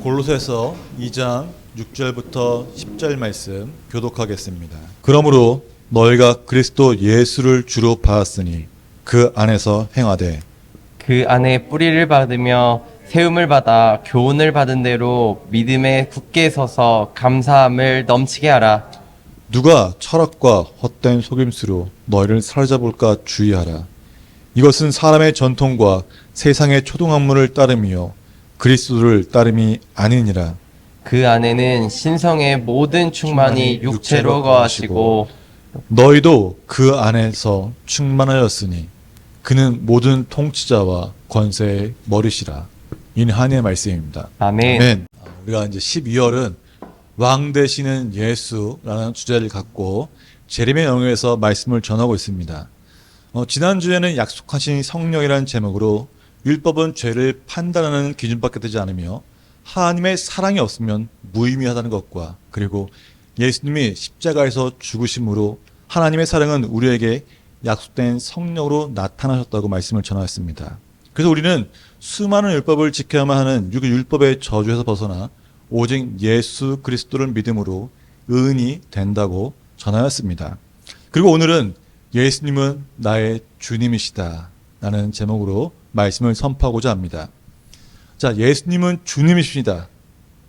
골로새서 2장 6절부터 10절 말씀 교독하겠습니다. 그러므로 너희가 그리스도 예수를 주로 받았으니 그 안에서 행하되 그 안에 뿌리를 받으며 세움을 받아 교훈을 받은 대로 믿음에 굳게 서서 감사함을 넘치게 하라. 누가 철학과 헛된 속임수로 너희를 사로잡을까 주의하라. 이것은 사람의 전통과 세상의 초등학문을 따름이요 그리스도를 따름이 아니니라. 그 안에는 신성의 모든 충만이 육체로 거하시고 너희도 그 안에서 충만하였으니 그는 모든 통치자와 권세의 머리시라. 이는 한의 말씀입니다. 아멘. 우리가 이제 12월은 왕 되시는 예수라는 주제를 갖고 재림의 영역에서 말씀을 전하고 있습니다. 지난주에는 약속하신 성령이라는 제목으로 율법은 죄를 판단하는 기준밖에 되지 않으며 하나님의 사랑이 없으면 무의미하다는 것과 그리고 예수님이 십자가에서 죽으심으로 하나님의 사랑은 우리에게 약속된 성령으로 나타나셨다고 말씀을 전하였습니다. 그래서 우리는 수많은 율법을 지켜야만 하는 율법의 저주에서 벗어나 오직 예수 그리스도를 믿음으로 의인이 된다고 전하였습니다. 그리고 오늘은 예수님은 나의 주님이시다 라는 제목으로 말씀을 선포하고자 합니다. 자, 예수님은 주님이십니다.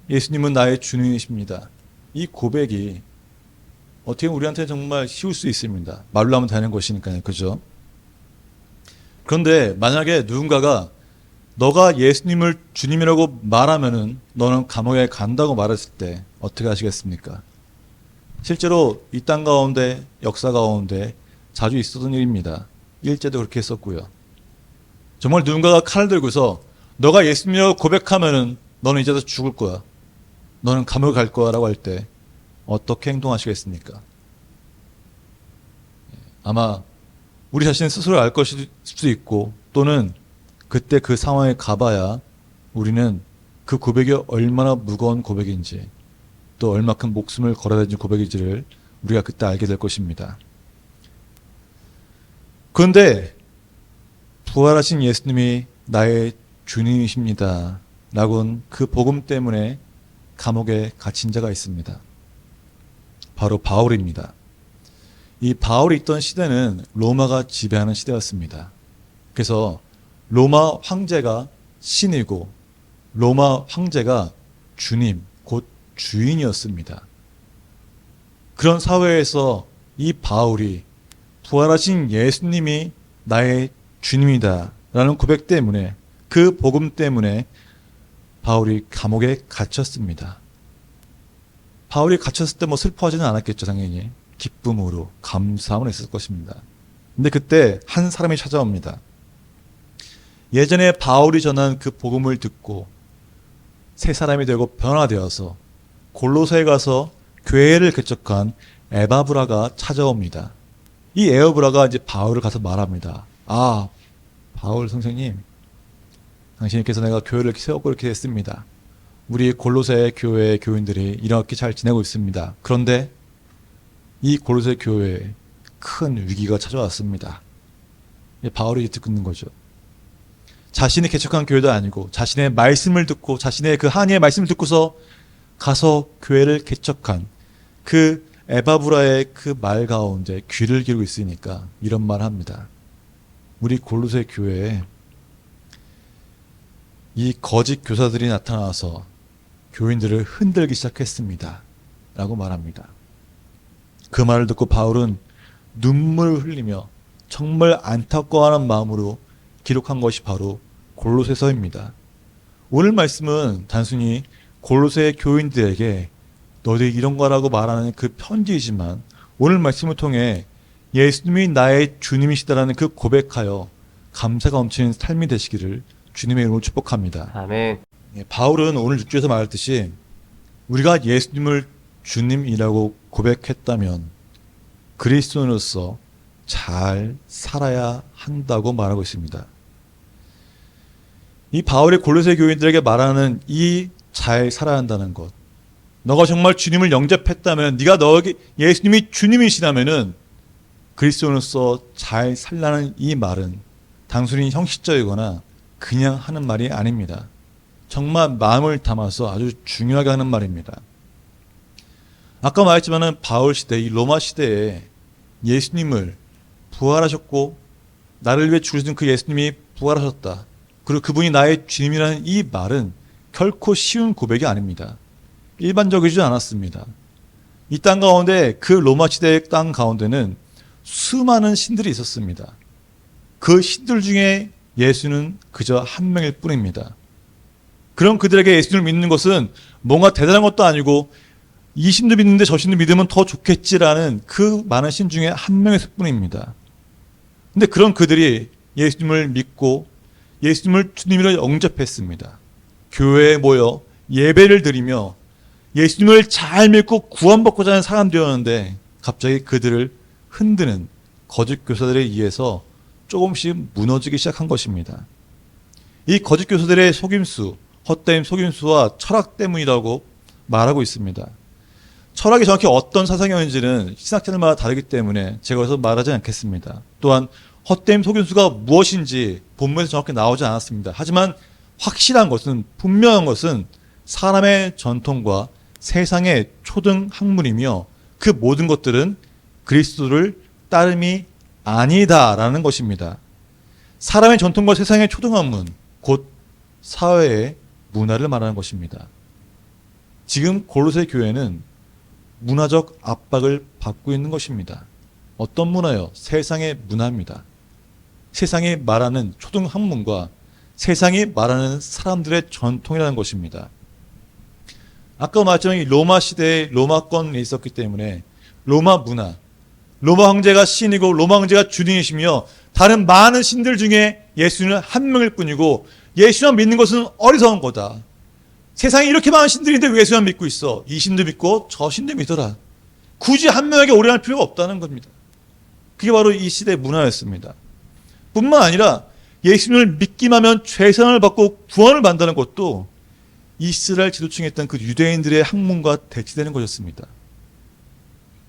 예수님은 나의 주님이십니다. 이 고백이 어떻게 보면 우리한테 정말 쉬울 수 있습니다. 말로 하면 되는 것이니까요. 그죠? 그런데 만약에 누군가가 너가 예수님을 주님이라고 말하면은 너는 감옥에 간다고 말했을 때 어떻게 하시겠습니까? 실제로 이 땅 가운데 역사 가운데 자주 있었던 일입니다. 일제도 그렇게 했었고요. 정말 누군가가 칼을 들고서 너가 예수님이라고 고백하면은 너는 이제서 죽을 거야. 너는 감옥에 갈 거야 라고 할 때 어떻게 행동하시겠습니까? 아마 우리 자신 스스로 알 것일 수도 있고 또는 그때 그 상황에 가봐야 우리는 그 고백이 얼마나 무거운 고백인지 또 얼마큼 목숨을 걸어야 되는 고백인지를 우리가 그때 알게 될 것입니다. 그런데 부활하신 예수님이 나의 주님이십니다 라고는 그 복음 때문에 감옥에 갇힌 자가 있습니다. 바로 바울입니다. 이 바울이 있던 시대는 로마가 지배하는 시대였습니다. 그래서 로마 황제가 신이고 로마 황제가 주님, 곧 주인이었습니다. 그런 사회에서 이 바울이 부활하신 예수님이 나의 주님이다 라는 고백 때문에 그 복음 때문에 바울이 감옥에 갇혔습니다. 바울이 갇혔을 때 뭐 슬퍼하지는 않았겠죠. 당연히 기쁨으로 감사함을 했을 것입니다. 근데 그때 한 사람이 찾아옵니다. 예전에 바울이 전한 그 복음을 듣고 새 사람이 되고 변화되어서 골로새에 가서 교회를 개척한 에바브라가 찾아옵니다. 이 에바브라가 이제 바울을 가서 말합니다. 아, 바울 선생님, 당신께서 내가 교회를 세우고 이렇게 했습니다. 우리 골로새 교회 교인들이 이렇게 잘 지내고 있습니다. 그런데 이 골로새 교회에 큰 위기가 찾아왔습니다. 바울이 듣는 거죠. 자신이 개척한 교회도 아니고 자신의 말씀을 듣고 자신의 그 한의의 말씀을 듣고서 가서 교회를 개척한 그 에바브라의 그 말 가운데 귀를 기울이고 있으니까 이런 말을 합니다. 우리 골로새 교회에 이 거짓 교사들이 나타나서 교인들을 흔들기 시작했습니다. 라고 말합니다. 그 말을 듣고 바울은 눈물을 흘리며 정말 안타까워하는 마음으로 기록한 것이 바로 골로새서입니다. 오늘 말씀은 단순히 골로새 교인들에게 너희들이 이런 거라고 말하는 그 편지이지만 오늘 말씀을 통해 예수님이 나의 주님이시다라는 그 고백하여 감사가 넘치는 삶이 되시기를 주님의 이름으로 축복합니다. 아멘. 바울은 오늘 6주에서 말했듯이 우리가 예수님을 주님이라고 고백했다면 그리스도인으로서 잘 살아야 한다고 말하고 있습니다. 이 바울이 골로새 교인들에게 말하는 이 잘 살아야 한다는 것, 너가 정말 주님을 영접했다면, 네가 너에게 예수님이 주님이시라면은 그리스도인으로서 잘 살라는 이 말은 단순히 형식적이거나 그냥 하는 말이 아닙니다. 정말 마음을 담아서 아주 중요하게 하는 말입니다. 아까 말했지만은 바울 시대, 이 로마 시대에 예수님을 부활하셨고 나를 위해 죽으신 그 예수님이 부활하셨다. 그리고 그분이 나의 주님이라는 이 말은 결코 쉬운 고백이 아닙니다. 일반적이지 않았습니다. 이 땅 가운데, 그 로마 시대의 땅 가운데는 수많은 신들이 있었습니다. 그 신들 중에 예수는 그저 한 명일 뿐입니다. 그럼 그들에게 예수를 믿는 것은 뭔가 대단한 것도 아니고 이 신도 믿는데 저 신도 믿으면 더 좋겠지라는 그 많은 신 중에 한 명일 뿐입니다. 근데 그런 그들이 예수님을 믿고 예수님을 주님으로 영접했습니다. 교회에 모여 예배를 드리며 예수님을 잘 믿고 구원받고자 하는 사람들이었는데 갑자기 그들을 흔드는 거짓 교사들에 의해서 조금씩 무너지기 시작한 것입니다. 이 거짓 교사들의 속임수, 헛된 속임수와 철학 때문이라고 말하고 있습니다. 철학이 정확히 어떤 사상이었는지는 신학자들마다 다르기 때문에 제가 여기서 말하지 않겠습니다. 또한 헛된 속임수가 무엇인지 본문에서 정확히 나오지 않았습니다. 하지만 확실한 것은, 분명한 것은 사람의 전통과 세상의 초등 학문이며 그 모든 것들은 그리스도를 따름이 아니다라는 것입니다. 사람의 전통과 세상의 초등 학문, 곧 사회의 문화를 말하는 것입니다. 지금 골로새 교회는 문화적 압박을 받고 있는 것입니다. 어떤 문화요? 세상의 문화입니다. 세상이 말하는 초등 학문과 세상이 말하는 사람들의 전통이라는 것입니다. 아까 말했지만 로마 시대에 로마권에 있었기 때문에 로마 문화, 로마 황제가 신이고 로마 황제가 주님이시며 다른 많은 신들 중에 예수는 한 명일 뿐이고 예수만 믿는 것은 어리석은 거다. 세상에 이렇게 많은 신들인데 왜 예수만 믿고 있어? 이 신도 믿고 저 신도 믿어라. 굳이 한 명에게 오래할 필요가 없다는 겁니다. 그게 바로 이 시대의 문화였습니다. 뿐만 아니라 예수님을 믿기만 하면 죄사함을 받고 구원을 받는다는 것도 이스라엘 지도층에 있던 그 유대인들의 학문과 대치되는 것이었습니다.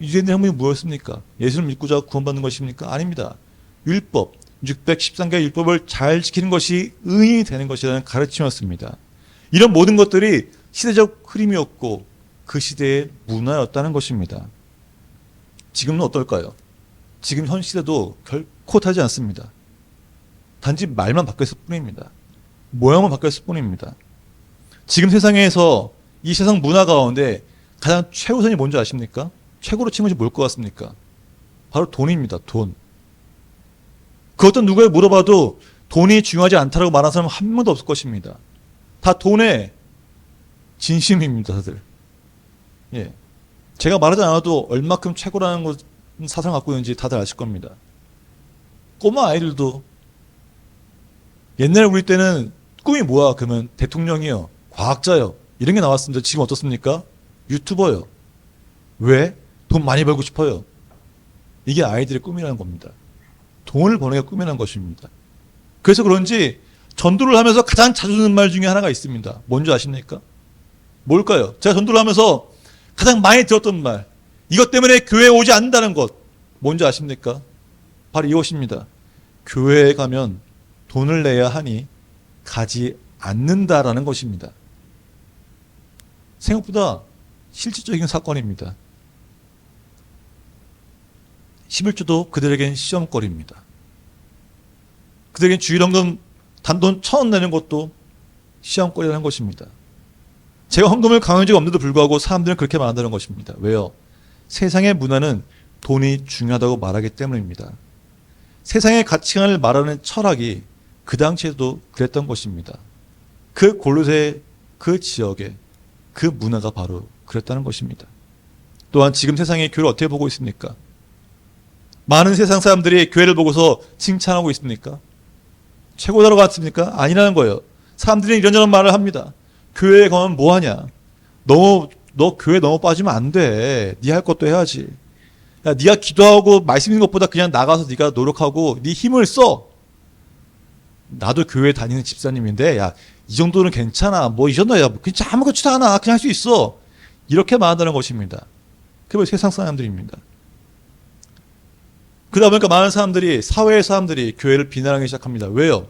유대인들의 학문이 무엇입니까? 예수를 믿고자 구원받는 것입니까? 아닙니다. 율법, 613개의 율법을 잘 지키는 것이 의인이 되는 것이라는 가르침이었습니다. 이런 모든 것들이 시대적 흐름이었고 그 시대의 문화였다는 것입니다. 지금은 어떨까요? 지금 현 시대도 결코 타지 않습니다. 단지 말만 바뀌었을 뿐입니다. 모양만 바뀌었을 뿐입니다. 지금 세상에서 이 세상 문화 가운데 가장 최우선이 뭔지 아십니까? 최고로 치는 것이 뭘 것 같습니까? 바로 돈입니다. 돈. 그 어떤 누구에 물어봐도 돈이 중요하지 않다라고 말하는 사람은 한 명도 없을 것입니다. 다 돈에 진심입니다, 다들. 예. 제가 말하지 않아도 얼마큼 최고라는 것 사상 갖고 있는지 다들 아실 겁니다. 꼬마 아이들도 옛날에 우리 때는 꿈이 뭐야? 그러면 대통령이요, 과학자요, 이런 게 나왔습니다. 지금 어떻습니까? 유튜버요. 왜? 돈 많이 벌고 싶어요. 이게 아이들의 꿈이라는 겁니다. 돈을 버는 게 꿈이라는 것입니다. 그래서 그런지 전도를 하면서 가장 자주 듣는 말 중에 하나가 있습니다. 뭔지 아십니까? 뭘까요? 제가 전도를 하면서 가장 많이 들었던 말, 이것 때문에 교회에 오지 않는다는 것, 뭔지 아십니까? 바로 이것입니다. 교회에 가면 돈을 내야 하니 가지 않는다라는 것입니다. 생각보다 실질적인 사건입니다. 11조도 그들에겐 시험거리입니다. 그들에겐 주일헌금 단돈 1,000원 내는 것도 시험거리라는 것입니다. 제가 헌금을 강요한 적이 없는데도 불구하고 사람들은 그렇게 말한다는 것입니다. 왜요? 세상의 문화는 돈이 중요하다고 말하기 때문입니다. 세상의 가치관을 말하는 철학이 그 당시에도 그랬던 것입니다. 그 골로새 그 지역에 그 문화가 바로 그랬다는 것입니다. 또한 지금 세상의 교회를 어떻게 보고 있습니까? 많은 세상 사람들이 교회를 보고서 칭찬하고 있습니까? 최고다라고 같습니까? 아니라는 거예요. 사람들이 이런저런 말을 합니다. 교회에 가면 뭐하냐? 너 교회 너무 빠지면 안 돼. 네 할 것도 해야지. 야, 네가 기도하고 말씀 있는 것보다 그냥 나가서 네가 노력하고 네 힘을 써. 나도 교회 다니는 집사님인데 야, 이 정도는 괜찮아. 뭐 이 정도야. 그냥 아무렇지도 않아. 그냥 할 수 있어. 이렇게 말한다는 것입니다. 그게 세상 사람들입니다. 그러다 보니까 많은 사람들이, 사회의 사람들이 교회를 비난하기 시작합니다. 왜요?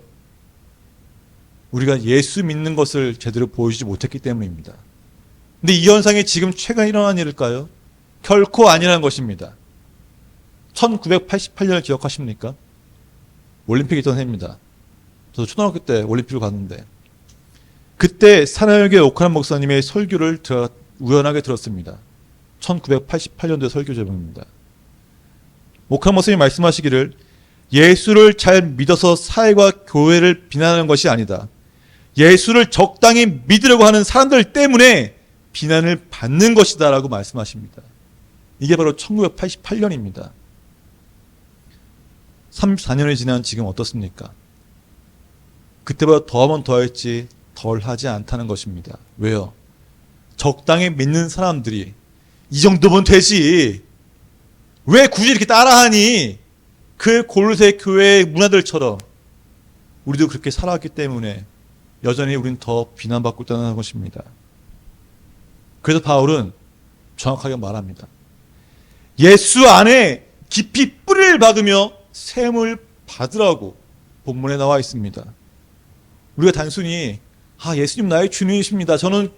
우리가 예수 믿는 것을 제대로 보여주지 못했기 때문입니다. 근데 이 현상이 지금 최근 일어난 일일까요? 결코 아니라는 것입니다. 1988년을 기억하십니까? 올림픽이 있던 해입니다. 저도 초등학교 때 올림픽을 갔는데 그때 산하여교회 오카람 목사님의 설교를 제가 우연하게 들었습니다. 1988년도의 설교 제목입니다. 오카람 목사님이 말씀하시기를 예수를 잘 믿어서 사회와 교회를 비난하는 것이 아니다. 예수를 적당히 믿으려고 하는 사람들 때문에 비난을 받는 것이다 라고 말씀하십니다. 이게 바로 1988년입니다. 34년이 지난 지금 어떻습니까? 그때보다 더하면 더했지 덜하지 않다는 것입니다. 왜요? 적당히 믿는 사람들이 이 정도면 되지 왜 굳이 이렇게 따라하니? 그 골로새 교회의 문화들처럼 우리도 그렇게 살아왔기 때문에 여전히 우린 더 비난받고 있다는 것입니다. 그래서 바울은 정확하게 말합니다. 예수 안에 깊이 뿌리를 박으며 샘을 받으라고 본문에 나와 있습니다. 우리가 단순히 예수님 나의 주님이십니다. 저는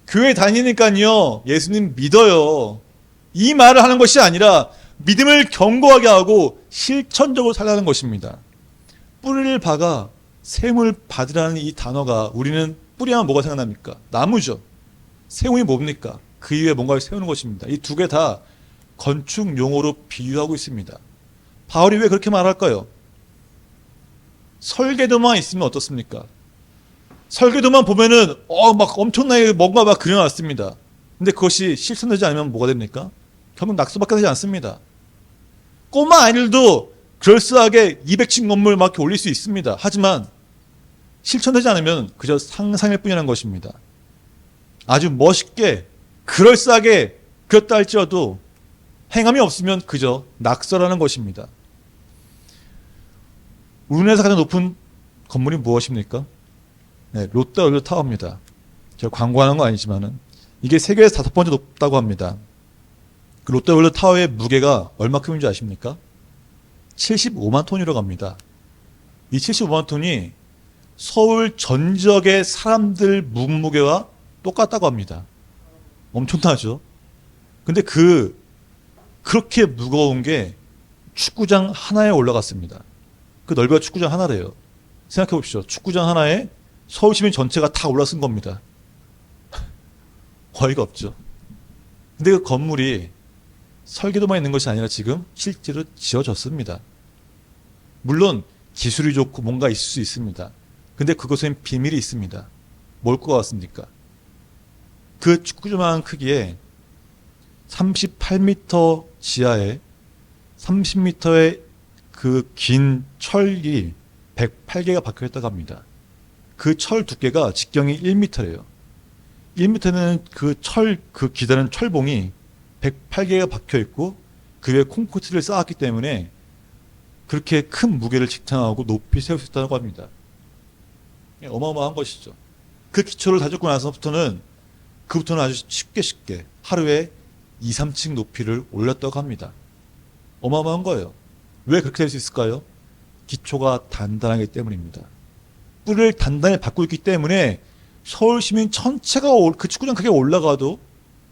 교회 다니니까요. 예수님 믿어요. 이 말을 하는 것이 아니라 믿음을 견고하게 하고 실천적으로 살라는 것입니다. 뿌리를 박아 샘을 받으라는 이 단어가 우리는 뿌리하면 뭐가 생각납니까? 나무죠. 샘이 뭡니까? 그 위에 뭔가를 세우는 것입니다. 이 두 개 다 건축 용어로 비유하고 있습니다. 바울이 왜 그렇게 말할까요? 설계도만 있으면 어떻습니까? 설계도만 보면은 막 엄청나게 뭔가 막 그려놨습니다. 근데 그것이 실천되지 않으면 뭐가 됩니까? 결국 낙서밖에 되지 않습니다. 꼬마 아이들도 그럴싸하게 200층 건물 막 이렇게 올릴 수 있습니다. 하지만 실천되지 않으면 그저 상상일 뿐이라는 것입니다. 아주 멋있게 그럴싸하게 그렸다 할지라도 행함이 없으면 그저 낙서라는 것입니다. 우리나라에서 가장 높은 건물이 무엇입니까? 네, 롯데월드 타워입니다. 제가 광고하는 거 아니지만은 이게 세계에서 5번째 높다고 합니다. 그 롯데월드 타워의 무게가 얼마큼인지 아십니까? 75만 톤이라고 합니다. 이 75만 톤이 서울 전 지역의 사람들 몸무게와 똑같다고 합니다. 엄청나죠? 근데 그렇게 무거운 게 축구장 하나에 올라갔습니다. 그 넓이가 축구장 하나래요. 생각해 보십시오. 축구장 하나에 서울 시민 전체가 다 올라선 겁니다. 어이가 없죠. 근데 그 건물이 설계도만 있는 것이 아니라 지금 실제로 지어졌습니다. 물론 기술이 좋고 뭔가 있을 수 있습니다. 근데 그것엔 비밀이 있습니다. 뭘 것 같습니까? 그 축구장만 크기에 38m 지하에 30m의 그 긴 철이 108개가 박혀있다고 합니다. 그 철 두께가 직경이 1m래요. 1m는 그 기다는 철봉이 108개가 박혀있고 그 위에 콘크리트를 쌓았기 때문에 그렇게 큰 무게를 직장하고 높이 세울 수 있다고 합니다. 어마어마한 것이죠. 그 기초를 다졌고 나서부터는 아주 쉽게 하루에 2, 3층 높이를 올렸다고 합니다. 어마어마한 거예요. 왜 그렇게 될 수 있을까요? 기초가 단단하기 때문입니다. 뿌리를 단단히 박고 있기 때문에 서울 시민 전체가 그 축구장 크게 올라가도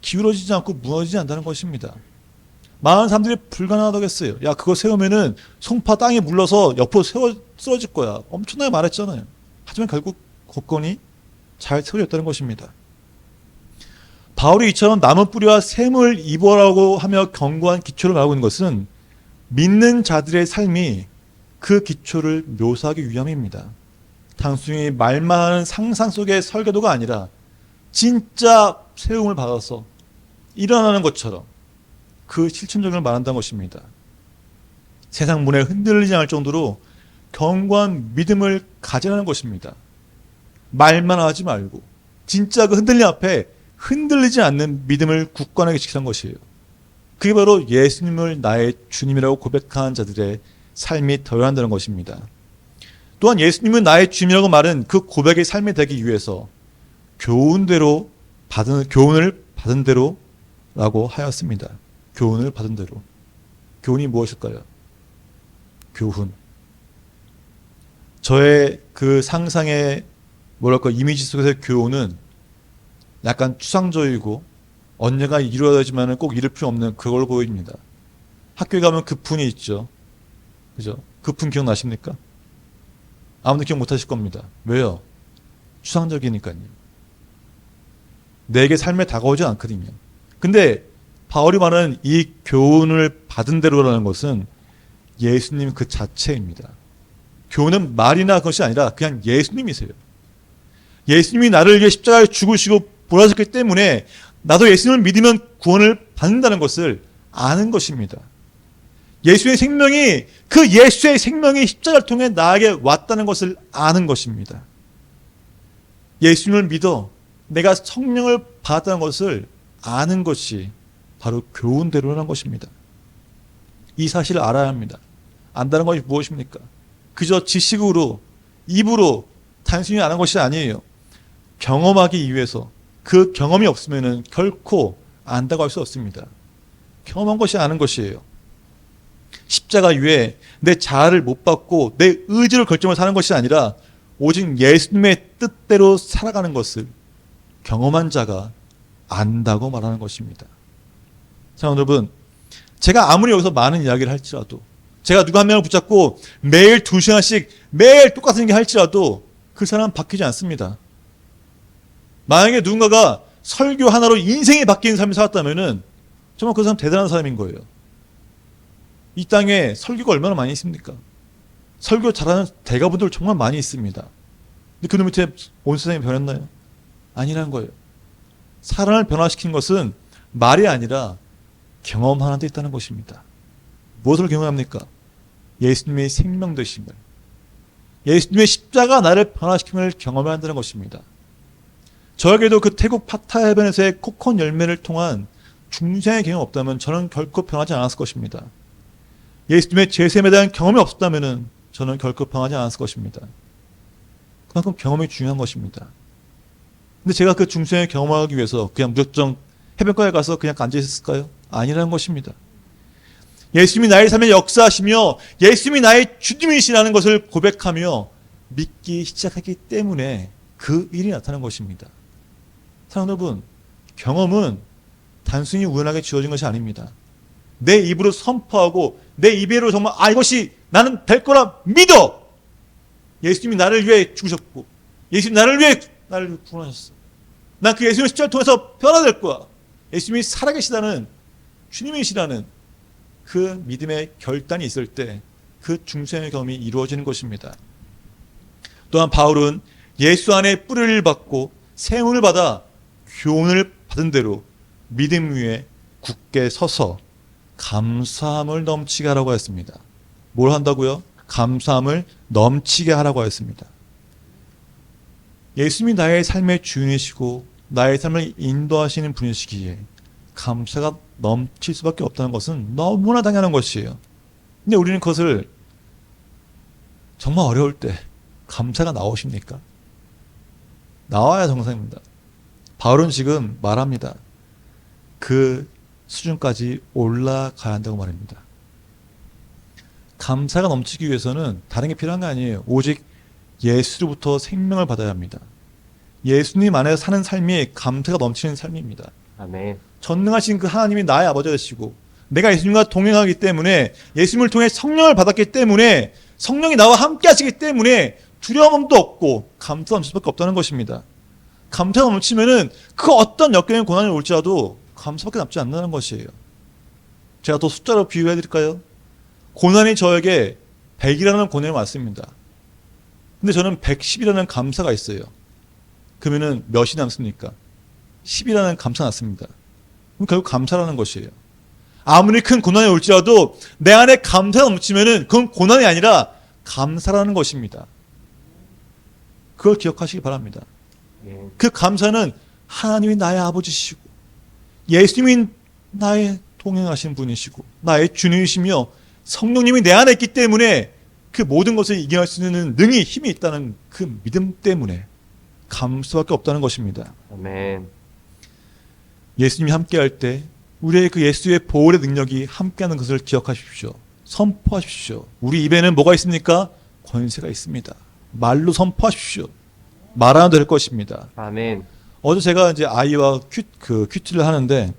기울어지지 않고 무너지지 않는다는 것입니다. 많은 사람들이 불가능하다겠어요. 야, 그거 세우면은 송파 땅에 물러서 옆으로 쓰러질 거야. 엄청나게 말했잖아요. 하지만 결국 곳건이 잘 세워졌다는 것입니다. 바울이 이처럼 나무 뿌리와 샘을 입어라고 하며 견고한 기초를 말하고 있는 것은 믿는 자들의 삶이 그 기초를 묘사하기 위함입니다. 단순히 말만 하는 상상 속의 설계도가 아니라 진짜 세움을 받아서 일어나는 것처럼 그 실천적을 말한다는 것입니다. 세상 문에 흔들리지 않을 정도로 견고한 믿음을 가지라는 것입니다. 말만 하지 말고 진짜 그 흔들림 앞에 흔들리지 않는 믿음을 굳건하게 지키는 것이에요. 그게 바로 예수님을 나의 주님이라고 고백한 자들의 삶이 되어야 한다는 것입니다. 또한 예수님은 나의 주님이라고 말은 그 고백의 삶이 되기 위해서 교훈을 받은 대로라고 하였습니다. 교훈을 받은 대로. 교훈이 무엇일까요? 교훈. 저의 그 상상의 뭐랄까 이미지 속에서의 교훈은 약간 추상적이고 언젠가 이루어야지만은 꼭 이룰 필요 없는 그걸로 보입니다. 학교에 가면 급훈이 있죠. 그죠? 급훈 기억나십니까? 아무도 기억 못하실 겁니다. 왜요? 추상적이니까요. 내게 삶에 다가오지 않거든요. 근데 바울이 말하는 이 교훈을 받은 대로라는 것은 예수님 그 자체입니다. 교훈은 말이나 그것이 아니라 그냥 예수님이세요. 예수님이 나를 위해 십자가에 죽으시고 부활하셨기 때문에 나도 예수님을 믿으면 구원을 받는다는 것을 아는 것입니다. 예수의 생명이 그 예수의 생명이 십자가를 통해 나에게 왔다는 것을 아는 것입니다. 예수님을 믿어 내가 성령을 받았다는 것을 아는 것이 바로 교훈대로라는 것입니다. 이 사실을 알아야 합니다. 안다는 것이 무엇입니까? 그저 지식으로 입으로 단순히 아는 것이 아니에요. 경험하기 위해서 그 경험이 없으면 결코 안다고 할 수 없습니다. 경험한 것이 아는 것이에요. 십자가 위에 내 자아를 못 받고 내 의지를 결정을 사는 것이 아니라 오직 예수님의 뜻대로 살아가는 것을 경험한 자가 안다고 말하는 것입니다. 사랑하는 여러분, 제가 아무리 여기서 많은 이야기를 할지라도 제가 누가 한 명을 붙잡고 매일 2시간씩 매일 똑같은 얘기 할지라도 그 사람은 바뀌지 않습니다. 만약에 누군가가 설교 하나로 인생이 바뀌는 삶을 살았다면 정말 그 사람 대단한 사람인 거예요. 이 땅에 설교가 얼마나 많이 있습니까? 설교 잘하는 대가분들 정말 많이 있습니다. 근데 그 밑에 온 세상이 변했나요? 아니라는 거예요. 사람을 변화시키는 것은 말이 아니라 경험하는 데 있다는 것입니다. 무엇을 경험합니까? 예수님의 생명 되심을, 예수님의 십자가 나를 변화시킴을 경험해야 한다는 것입니다. 저에게도 그 태국 파타야 해변에서의 코콘 열매를 통한 중생의 경험이 없다면 저는 결코 변하지 않았을 것입니다. 예수님의 제셈에 대한 경험이 없었다면 저는 결코 변하지 않았을 것입니다. 그만큼 경험이 중요한 것입니다. 근데 제가 그 중생의 경험하기 위해서 그냥 무작정 해변가에 가서 그냥 앉아 있었을까요? 아니라는 것입니다. 예수님이 나의 삶에 역사하시며 예수님이 나의 주님이시라는 것을 고백하며 믿기 시작하기 때문에 그 일이 나타난 것입니다. 사랑하는 여러분, 경험은 단순히 우연하게 주어진 것이 아닙니다. 내 입으로 선포하고 내 입으로 정말 이것이 나는 될 거라 믿어. 예수님이 나를 위해 죽으셨고 예수님이 나를 위해 나를 구원하셨어. 난 그 예수님의 십자가를 통해서 변화될 거야. 예수님이 살아계시다는 주님이시라는 그 믿음의 결단이 있을 때 그 중생의 경험이 이루어지는 것입니다. 또한 바울은 예수 안에 뿌리를 받고 세움을 받아 교훈을 받은 대로 믿음 위에 굳게 서서 감사함을 넘치게 하라고 했습니다. 뭘 한다고요? 감사함을 넘치게 하라고 했습니다. 예수님이 나의 삶의 주인이시고 나의 삶을 인도하시는 분이시기에 감사가 넘칠 수밖에 없다는 것은 너무나 당연한 것이에요. 근데 우리는 그것을 정말 어려울 때 감사가 나오십니까? 나와야 정상입니다. 바울은 지금 말합니다. 그 수준까지 올라가야 한다고 말입니다. 감사가 넘치기 위해서는 다른 게 필요한 게 아니에요. 오직 예수로부터 생명을 받아야 합니다. 예수님 안에서 사는 삶이 감사가 넘치는 삶입니다. 아멘. 전능하신 그 하나님이 나의 아버지 되시고 내가 예수님과 동행하기 때문에 예수님을 통해 성령을 받았기 때문에 성령이 나와 함께 하시기 때문에 두려움도 없고 감사가 넘칠 수밖에 없다는 것입니다. 감사가 넘치면은 그 어떤 역경의 고난이 올지라도 감사밖에 남지 않는다는 것이에요. 제가 더 숫자로 비유해 드릴까요? 고난이 저에게 100이라는 고난이 왔습니다. 근데 저는 110이라는 감사가 있어요. 그러면은 몇이 남습니까? 10이라는 감사 났습니다. 그럼 결국 감사라는 것이에요. 아무리 큰 고난이 올지라도 내 안에 감사가 넘치면은 그건 고난이 아니라 감사라는 것입니다. 그걸 기억하시기 바랍니다. 그 감사는 하나님이 나의 아버지시고 예수님이 나의 동행하신 분이시고 나의 주님이시며 성령님이 내 안에 있기 때문에 그 모든 것을 이겨낼 수 있는 능히 힘이 있다는 그 믿음 때문에 감사밖에 없다는 것입니다. 아멘. 예수님이 함께할 때 우리의 그 예수의 보혈의 능력이 함께하는 것을 기억하십시오. 선포하십시오. 우리 입에는 뭐가 있습니까? 권세가 있습니다. 말로 선포하십시오. 말하는 대로 할 것입니다. 아멘. 어제 제가 이제 아이와 큐티를 하는데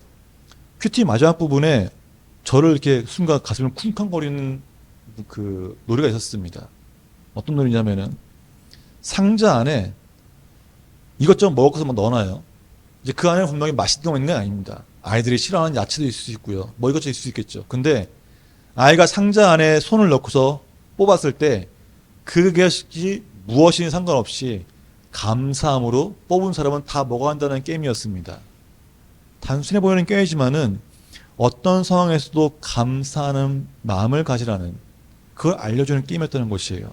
큐티 마지막 부분에 저를 이렇게 순간 가슴을 쿵쾅거리는 그 노래가 있었습니다. 어떤 노래냐면은 상자 안에 이것저것 먹을 것을 막 넣어놔요. 이제 그 안에 분명히 맛있는 거 있는 게 아닙니다. 아이들이 싫어하는 야채도 있을 수 있고요. 뭐 이것저것 있을 수 있겠죠. 근데 아이가 상자 안에 손을 넣고서 뽑았을 때 그것이 무엇이든 상관없이 감사함으로 뽑은 사람은 다 먹어야 한다는 게임이었습니다. 단순해 보이는 게임이지만은 어떤 상황에서도 감사하는 마음을 가지라는 그걸 알려주는 게임이었다는 것이에요.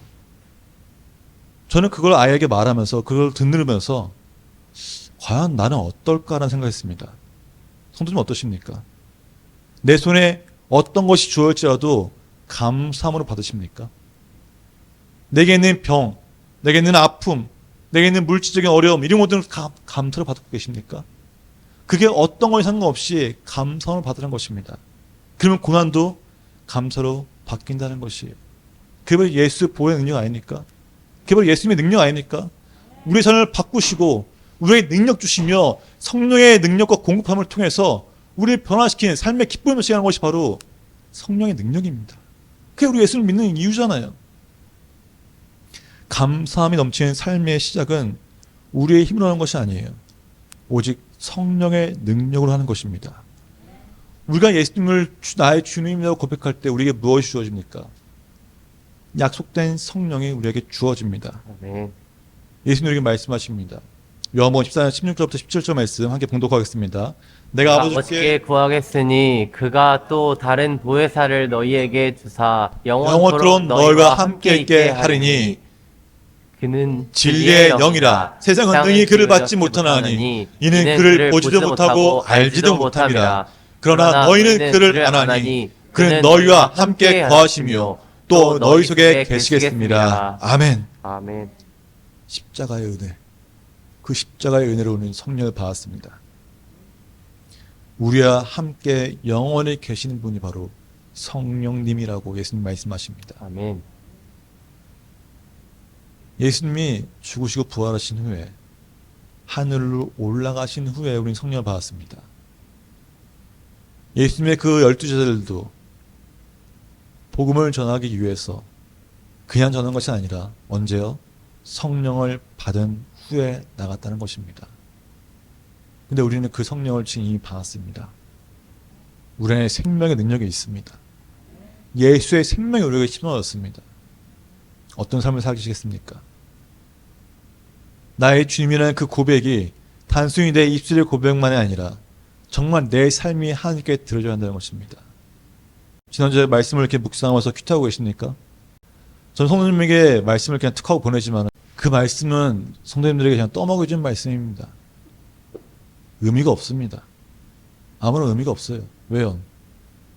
저는 그걸 아이에게 말하면서 그걸 듣는면서 과연 나는 어떨까라는 생각했습니다. 성도님 어떠십니까? 내 손에 어떤 것이 주어질지라도 감사함으로 받으십니까? 내게 있는 병, 내게 있는 아픔, 내게 있는 물질적인 어려움 이런 것들을 감사로 받고 계십니까? 그게 어떤 것이 상관없이 감사함을 받으라는 것입니다. 그러면 고난도 감사로 바뀐다는 것이에요. 그게 바로 예수 보혈의 능력 아닙니까? 그게 바로 예수님의 능력 아닙니까? 우리의 삶을 바꾸시고 우리에게 능력 주시며 성령의 능력과 공급함을 통해서 우리를 변화시키는 삶의 기쁨을 시작하는 것이 바로 성령의 능력입니다. 그게 우리 예수를 믿는 이유잖아요. 감사함이 넘치는 삶의 시작은 우리의 힘으로 하는 것이 아니에요. 오직 성령의 능력으로 하는 것입니다. 우리가 예수님을 나의 주님이라고 고백할 때 우리에게 무엇이 주어집니까? 약속된 성령이 우리에게 주어집니다. 아멘. 예수님 우리에게 말씀하십니다. 요한복음 14장 16절부터 17절 말씀 함께 봉독하겠습니다. 내가 아버지께 구하겠으니 그가 또 다른 보혜사를 너희에게 주사 영원토록 너희와 함께 있게 하리니 그는 진리의 영이라. 세상은 능히 그를 받지 못하나니 이는 그를 보지도 못하고 알지도 못함이라. 그러나 너희는 그를 아나니 그는 너희와 함께 거하시며 또 너희 속에 계시겠습니다. 아멘. 아멘. 십자가의 은혜, 그 십자가의 은혜로 우리는 성령을 받았습니다. 우리와 함께 영원히 계시는 분이 바로 성령님이라고 예수님 말씀하십니다. 아멘. 예수님이 죽으시고 부활하신 후에 하늘로 올라가신 후에 우리는 성령을 받았습니다. 예수님의 그 12제자들도 복음을 전하기 위해서 그냥 전한 것이 아니라 언제요? 성령을 받은 후에 나갔다는 것입니다. 근데 우리는 그 성령을 지금 이미 받았습니다. 우리 안에 생명의 능력이 있습니다. 예수의 생명이 우리에게 심어졌습니다. 어떤 삶을 살기시겠습니까? 나의 주님이라는 그 고백이 단순히 내 입술의 고백만이 아니라 정말 내 삶이 하나님께 들어져야 한다는 것입니다. 지난주에 말씀을 이렇게 묵상하면서 큐트하고 계십니까? 전 성도님에게 말씀을 그냥 툭 하고 보내지만 그 말씀은 성도님들에게 그냥 떠먹여준 말씀입니다. 의미가 없습니다. 아무런 의미가 없어요. 왜요?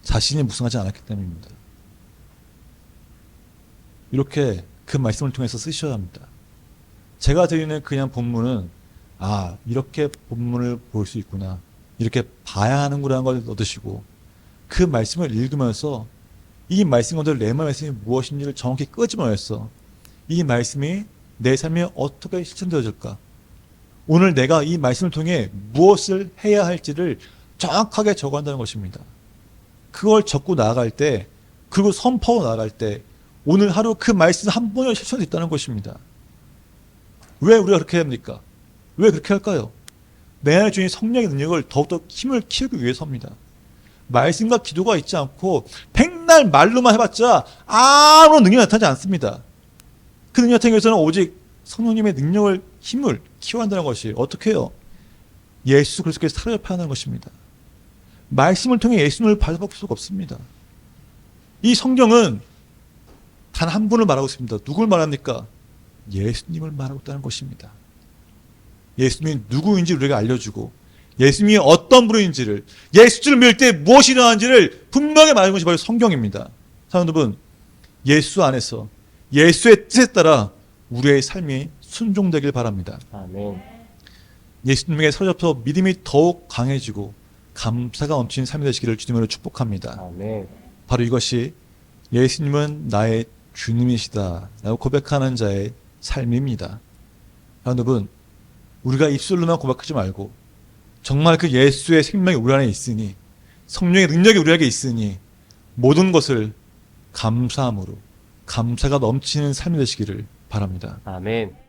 자신이 묵상하지 않았기 때문입니다. 이렇게 그 말씀을 통해서 쓰셔야 합니다. 제가 드리는 그냥 본문은 이렇게 본문을 볼 수 있구나, 이렇게 봐야 하는구나 걸 얻으시고 그 말씀을 읽으면서 이 말씀 가운데 내 말씀이 무엇인지를 정확히 끄집어내서 이 말씀이 내 삶에 어떻게 실천되어질까, 오늘 내가 이 말씀을 통해 무엇을 해야 할지를 정확하게 적어간다는 것입니다. 그걸 적고 나아갈 때, 그리고 선포하고 나아갈 때 오늘 하루 그 말씀 한 번을 실천할 수 있다는 것입니다. 왜 우리가 그렇게 합니까? 왜 그렇게 할까요? 내 안에 주인 성령의 능력을 더욱더 힘을 키우기 위해서입니다. 말씀과 기도가 있지 않고 백날 말로만 해봤자 아무런 능력이 나타나지 않습니다. 그 능력 나타나기 위해서는 오직 성령님의 능력을, 힘을 키워야 한다는 것이 어떻게 해요? 예수 그리스도께서 사로잡혀야 하는 것입니다. 말씀을 통해 예수님을 바라볼 수가 없습니다. 이 성경은 단 한 분을 말하고 있습니다. 누굴 말합니까? 예수님을 말하고 있다는 것입니다. 예수님이 누구인지 우리에게 알려주고 예수님이 어떤 분인지를, 예수를 믿을 때 무엇이 일어나는지를 분명히 말하는 것이 바로 성경입니다. 사랑하는 여러분, 예수 안에서 예수의 뜻에 따라 우리의 삶이 순종되길 바랍니다. 아멘. 예수님에게 사로잡혀 믿음이 더욱 강해지고 감사가 넘치는 삶이 되시기를 주님으로 축복합니다. 아멘. 바로 이것이 예수님은 나의 주님이시다 라고 고백하는 자의 삶입니다. 여러분, 우리가 입술로만 고백하지 말고 정말 그 예수의 생명이 우리 안에 있으니, 성령의 능력이 우리에게 있으니 모든 것을 감사함으로, 감사가 넘치는 삶이 되시기를 바랍니다. 아멘.